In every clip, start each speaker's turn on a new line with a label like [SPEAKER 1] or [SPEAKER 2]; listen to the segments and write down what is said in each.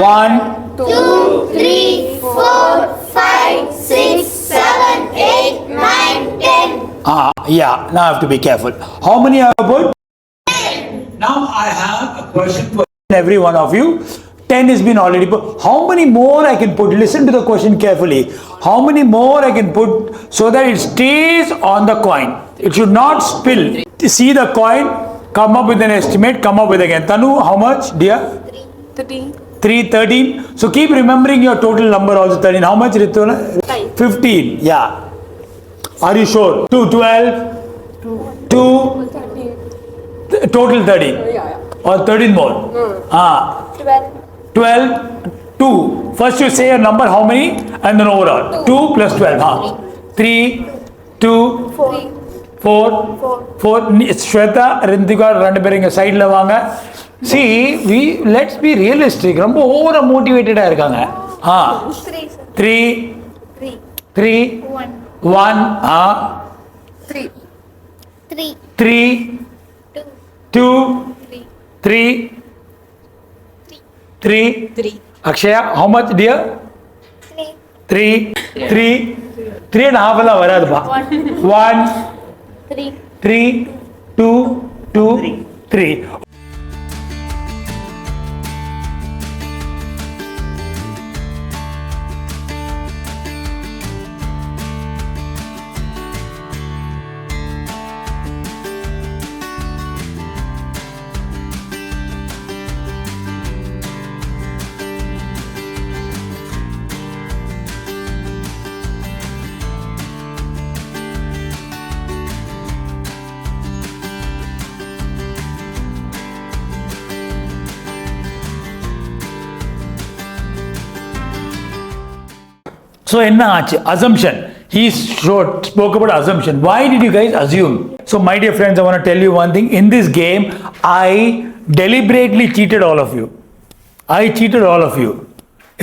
[SPEAKER 1] 1,
[SPEAKER 2] 2, 3, 4, 5, 6, 7, 8, 9, 10.
[SPEAKER 1] Yeah, now I have to be careful. How many I have put? 10. Now I have a question for every one of you. 10 has been already put. How many more I can put? Listen to the question carefully. How many more I can put so that it stays on the coin? It should not spill. See the coin, come up with an estimate, come up with again. Tanu, how much, dear?
[SPEAKER 3] 13.
[SPEAKER 1] 3, 13. So keep remembering your total number also 13. How much, Rituna?
[SPEAKER 3] 5.
[SPEAKER 1] 15. Yeah. Are you sure? 2, 12. 2.
[SPEAKER 3] 13.
[SPEAKER 1] Total 13.
[SPEAKER 3] Yeah.
[SPEAKER 1] Or 13 more.
[SPEAKER 3] 12.
[SPEAKER 1] 12. 2. First you say a number, how many? And then overall. 2 plus 12. 3, 2,
[SPEAKER 3] 4.
[SPEAKER 1] 4. Shweta, Rindika, ரெண்டு பேரும் இங்க சைடுல வாங்க. See, let's be realistic. ரொம்ப ஓவர மோட்டிவேட்டடா இருக்காங்க. 3, 3, 1,
[SPEAKER 2] 3,
[SPEAKER 1] 3, 2, 3, 3. Akshaya, how much, dear? 3, 3 and a half எல்லாம் வராதுப்பா. 1, 3, 2, 3. So, enna aachu? Assumption. He spoke about assumption. Why did you guys assume? So, my dear friends, I want to tell you one thing. In this game, I deliberately cheated all of you. I cheated all of you.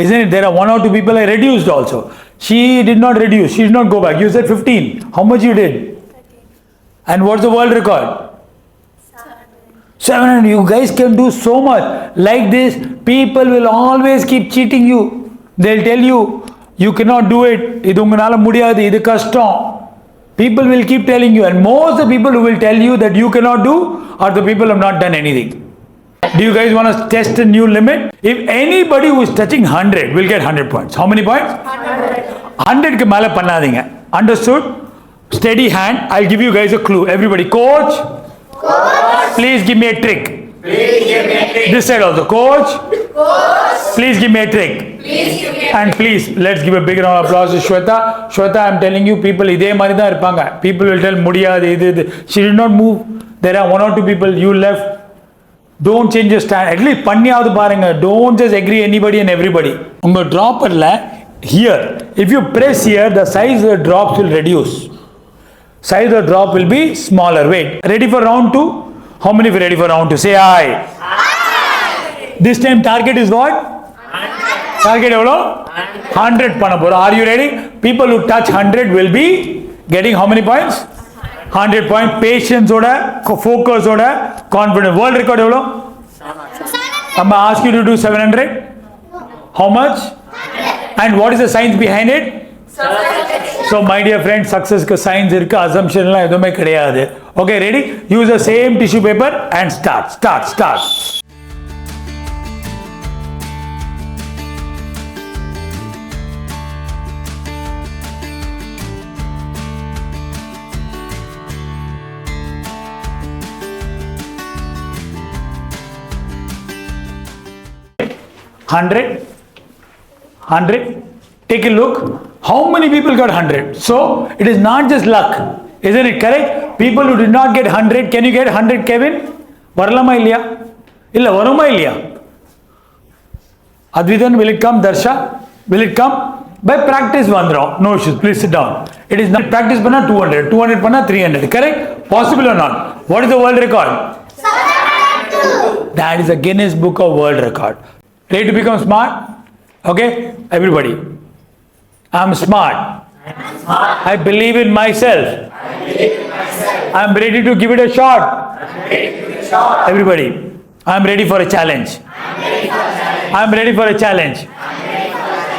[SPEAKER 1] Isn't it? There are 1 or 2 people I reduced also. She did not reduce. She did not go back. You said 15. How much you did?
[SPEAKER 2] 13.
[SPEAKER 1] And what's the world record? 700. You guys can do so much. Like this, people will always keep cheating you. They'll tell you, you cannot do it. இது உங்களால முடியாது, இது கஷ்டம். People will keep telling you, and most of the people who will tell you that you cannot do are the people who have not done anything. Do you guys want to test a new limit? If anybody who is touching 100 will get 100 points. How many points? 100 க்கு மேல பண்ணாதீங்க. Understood? Steady hand. I'll give you guys a clue. Everybody, coach, please give me a trick. This side also, coach, please give me a trick. And please, let's give a big round of applause to Shweta. Shweta, I'm telling you, people இதே மாதிரி தான் இருப்பாங்க. People will tell முடியாது இது. She did not move. There are 1 or 2 people you left. Don't change your stand. At least பண்ணியாவது பாருங்க. Don't just agree anybody and everybody. உங்க dropperல here, if you press here, the size of the drops will reduce. Size of the drop will be smaller. Wait, ready for round 2? How many of you ready for round 2? Say aye. This time target is what? Target எவ்வளோ? 100 பண்ண போறோம். Are you ready? People who touch 100 will be getting how many points? 100 points. Patience ஓட, focus ஓட, confident. World record எவ்வளோ? I'm going to ask you to do 700. How much? And what is the science behind it? So my dear friends, success க்கு science இருக்கு, assumption எல்லாம் எதுவுமே கிடையாது. Okay, ready? Use the same tissue paper and start. Hundred. Take a look. How many people got 100? So it is not just luck. Isn't it correct? People who did not get 100, can you get 100, Kevin? வரலாமா இல்லையா? இல்ல வருமா இல்லையா? Advidan, will it come? Darsha, will it come? By practice vandrom. No issues. Please sit down. It is not practice panna 200 panna 300. Correct? Possible or not? What is the world record? 702. That is a Guinness Book of World Record. Ready to become smart? Okay, everybody. I'm smart. I believe in myself. I'm ready to give it a shot. Everybody, I'm ready for a challenge. I'm ready for a challenge.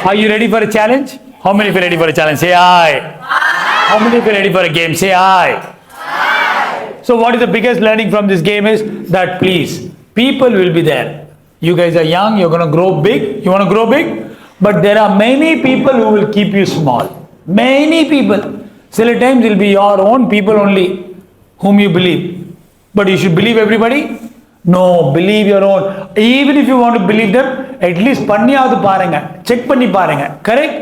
[SPEAKER 1] Are you ready for a challenge? How many of you are ready for a challenge? Say aye. How many of you are ready for a game? Say aye. So what is the biggest learning from this game is that please, people will be there. You guys are young, you're going to grow big. You want to grow big? But there are many people who will keep you small. Many people. Still at times it will be your own people only whom you believe. But you should believe everybody? No, believe your own. Even if you want to believe them, at least பண்ணியாவது பாருங்க. Check பண்ணி பாருங்க. Correct?